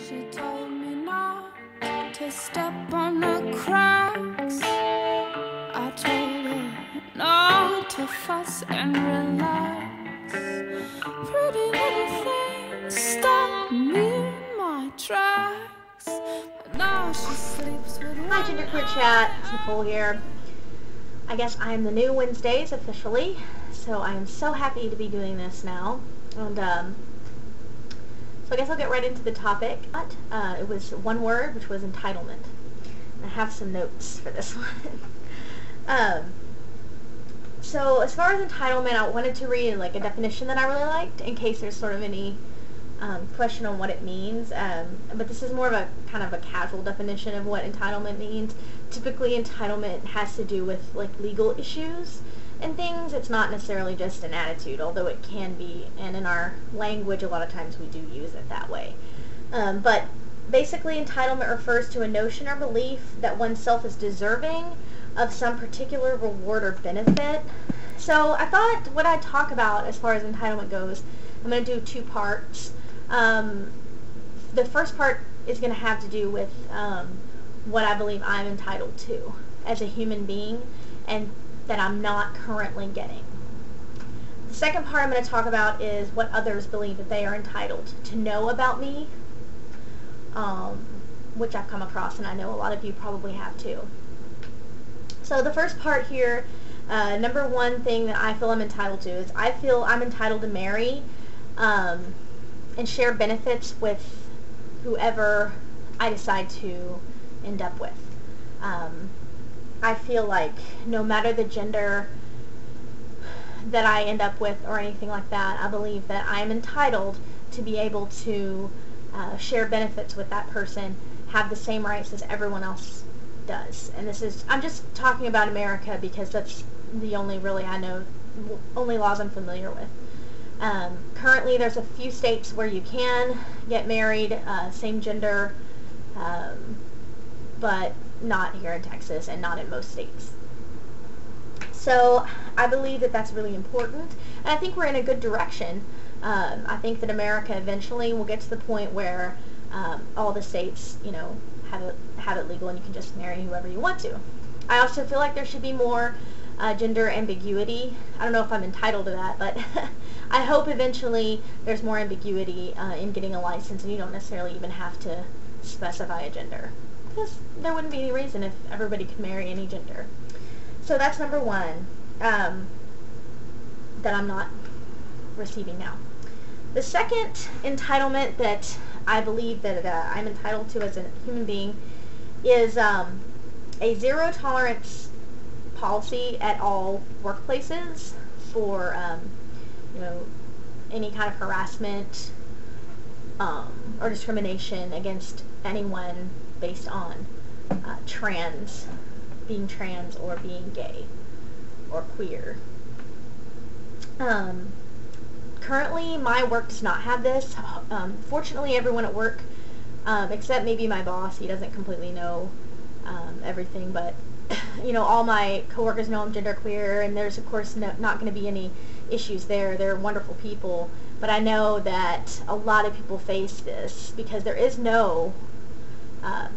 She told me not to step on the cracks. I told her not to fuss and relax. Pretty little things stopped me in my tracks. But now she sleeps with Hi Genderqueer Chat, it's Nicole here. I guess I am the new Wednesdays officially, so I am so happy to be doing this now. And so I guess I'll get right into the topic. It was one word, which was entitlement. And I have some notes for this one. So as far as entitlement, I wanted to read like a definition that I really liked in case there's sort of any question on what it means. But this is more of a kind of a casual definition of what entitlement means. Typically entitlement has to do with like legal issues and things. It's not necessarily just an attitude, although it can be, and in our language a lot of times we do use it that way. But basically entitlement refers to a notion or belief that oneself is deserving of some particular reward or benefit. So I thought what I'd talk about as far as entitlement goes, I'm going to do two parts. The first part is going to have to do with what I believe I'm entitled to as a human being and that I'm not currently getting. The second part I'm going to talk about is what others believe that they are entitled to know about me, which I've come across, and I know a lot of you probably have too. So the first part here, number one thing that I feel I'm entitled to is I feel I'm entitled to marry and share benefits with whoever I decide to end up with. I feel like no matter the gender that I end up with or anything like that, I believe that I am entitled to be able to share benefits with that person, have the same rights as everyone else does. And this is, I'm just talking about America because that's the only really I know, only laws I'm familiar with. Currently there's a few states where you can get married, same gender, but not here in Texas and not in most states. So I believe that that's really important, and I think we're in a good direction. I think that America eventually will get to the point where all the states, you know, have it legal and you can just marry whoever you want to. I also feel like there should be more gender ambiguity. I don't know if I'm entitled to that, but I hope eventually there's more ambiguity in getting a license and you don't necessarily even have to specify a gender, because there wouldn't be any reason if everybody could marry any gender. So that's number one, that I'm not receiving now. The second entitlement that I believe that I'm entitled to as a human being is a zero tolerance policy at all workplaces for you know, any kind of harassment or discrimination against anyone based on being trans or being gay or queer. Currently my work does not have this. Fortunately everyone at work, except maybe my boss, he doesn't completely know everything, but you know, all my coworkers know I'm genderqueer, and there's of course not going to be any issues there. They're wonderful people, but I know that a lot of people face this because there is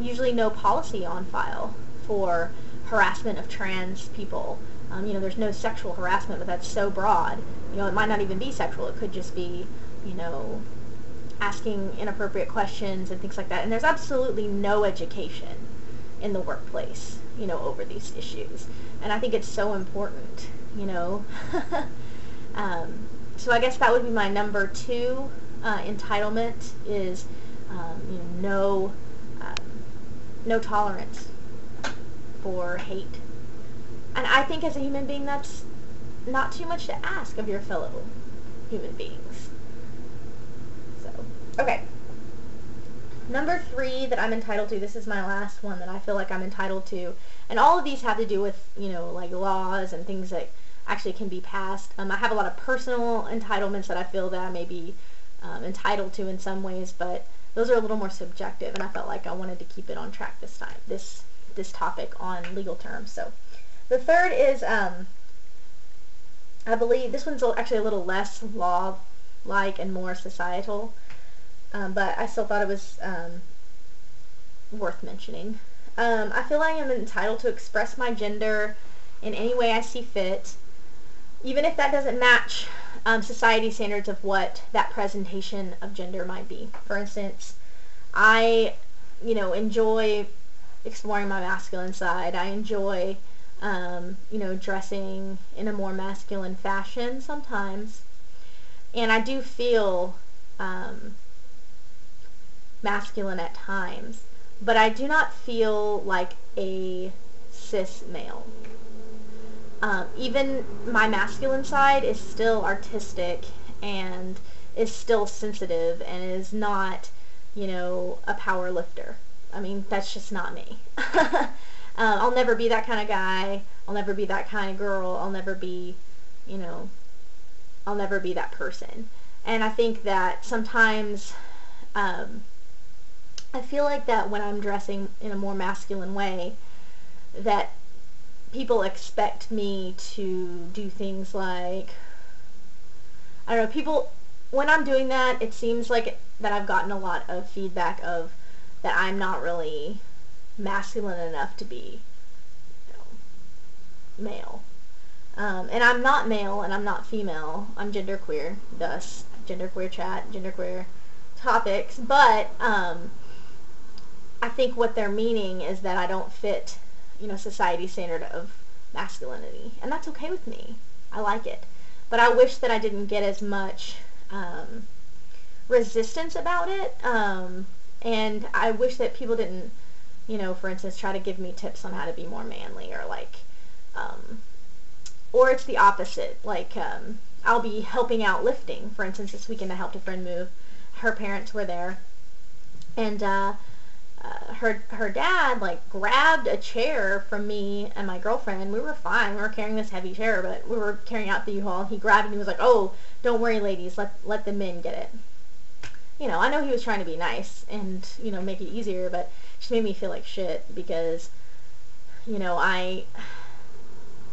usually no policy on file for harassment of trans people. You know, there's no sexual harassment, but that's so broad. You know, it might not even be sexual. It could just be, you know, asking inappropriate questions and things like that. And there's absolutely no education in the workplace, you know, over these issues. And I think it's so important, you know. So I guess that would be my number two entitlement is, you know, no tolerance for hate. And I think as a human being that's not too much to ask of your fellow human beings. So, okay. Number three that I'm entitled to, this is my last one that I feel like I'm entitled to, and all of these have to do with, you know, like laws and things that actually can be passed. I have a lot of personal entitlements that I feel that I may be entitled to in some ways, but those are a little more subjective, and I felt like I wanted to keep it on track this time, this topic on legal terms. So the third is, I believe, this one's actually a little less law-like and more societal. but I still thought it was worth mentioning. I feel like I'm entitled to express my gender in any way I see fit, even if that doesn't match society standards of what that presentation of gender might be. For instance, I, enjoy exploring my masculine side. I enjoy, dressing in a more masculine fashion sometimes. And I do feel masculine at times, but I do not feel like a cis male. Even my masculine side is still artistic and is still sensitive and is not, a power lifter. I mean, that's just not me. I'll never be that kind of guy. I'll never be that kind of girl. I'll never be that person. And I think that sometimes I feel like that when I'm dressing in a more masculine way, that people expect me to do things like, I don't know, when I'm doing that, it seems like that I've gotten a lot of feedback of that I'm not really masculine enough to be, male. And I'm not male and I'm not female. I'm genderqueer, thus genderqueer chat, genderqueer topics. But I think what they're meaning is that I don't fit, society's standard of masculinity. And that's okay with me. I like it. But I wish that I didn't get as much resistance about it. And I wish that people didn't, for instance, try to give me tips on how to be more manly, or or it's the opposite. I'll be helping out lifting. For instance, this weekend I helped a friend move. Her parents were there, and her dad grabbed a chair from me and my girlfriend. We were fine. We were carrying this heavy chair, but we were carrying out the U-Haul. He grabbed it and he was like, "Oh, don't worry, ladies. Let the men get it." I know he was trying to be nice and make it easier, but it just made me feel like shit because I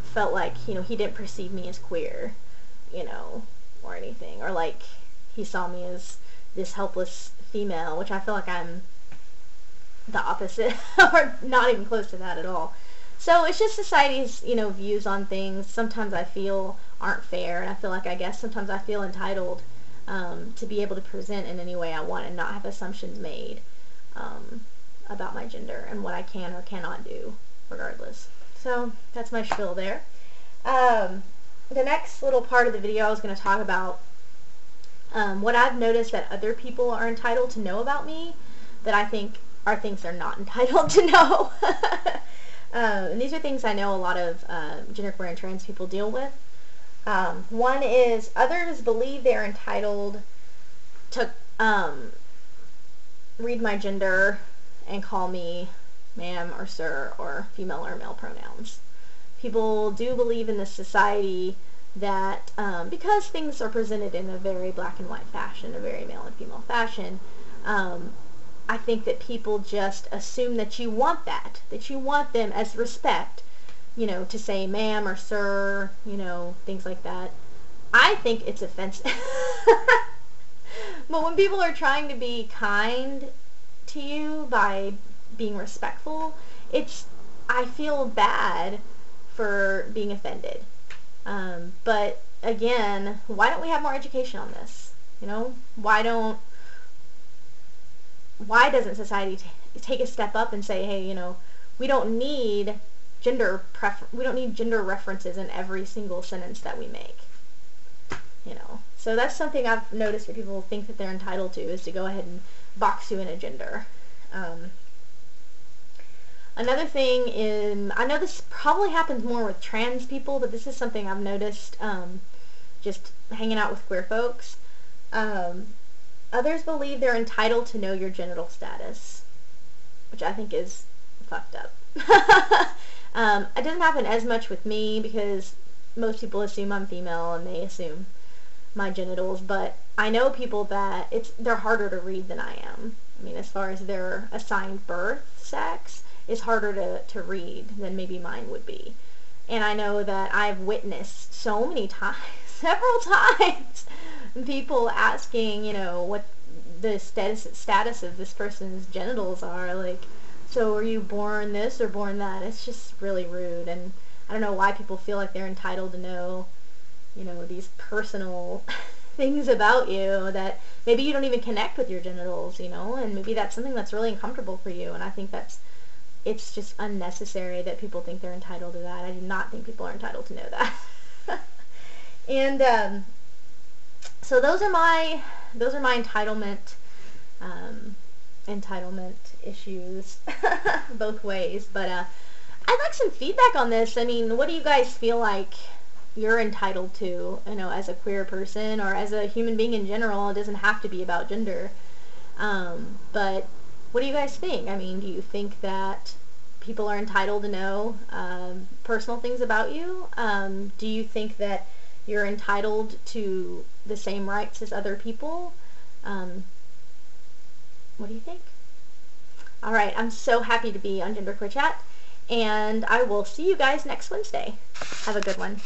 felt like he didn't perceive me as queer, or anything, or he saw me as this helpless female, which I feel like I'm the opposite, or not even close to that at all. So it's just society's, views on things sometimes I feel aren't fair, and I feel like, I guess sometimes I feel entitled to be able to present in any way I want and not have assumptions made about my gender and what I can or cannot do regardless. So that's my spiel there. The next little part of the video I was going to talk about what I've noticed that other people are entitled to know about me that I think are things they're not entitled to know. And these are things I know a lot of genderqueer and trans people deal with. One is others believe they're entitled to read my gender and call me ma'am or sir or female or male pronouns. People do believe in this society that because things are presented in a very black and white fashion, a very male and female fashion, I think that people just assume that you want that you want them as respect, to say ma'am or sir, things like that. I think it's offensive. But when people are trying to be kind to you by being respectful, I feel bad for being offended. But again, why don't we have more education on this? Why doesn't society take a step up and say, hey, we don't need gender references in every single sentence that we make. So that's something I've noticed that people think that they're entitled to, is to go ahead and box you in a gender. Another thing is, I know this probably happens more with trans people, but this is something I've noticed just hanging out with queer folks. Others believe they're entitled to know your genital status, which I think is fucked up. It doesn't happen as much with me because most people assume I'm female and they assume my genitals, but I know people that they're harder to read than I am. I mean, as far as their assigned birth sex is harder to read than maybe mine would be. And I know that I've witnessed several times, people asking, what the status of this person's genitals are. Like, so are you born this or born that? It's just really rude, and I don't know why people feel like they're entitled to know, you know, these personal things about you that maybe you don't even connect with your genitals, you know, and maybe that's something that's really uncomfortable for you, and I think it's just unnecessary that people think they're entitled to that. I do not think people are entitled to know that. And so those are my entitlement issues both ways. But I'd like some feedback on this. I mean, what do you guys feel like you're entitled to, you know, as a queer person or as a human being in general? It doesn't have to be about gender. But what do you guys think? I mean, do you think that people are entitled to know personal things about you? Do you think that you're entitled to the same rights as other people? What do you think? All right, I'm so happy to be on Genderqueer Chat, and I will see you guys next Wednesday. Have a good one.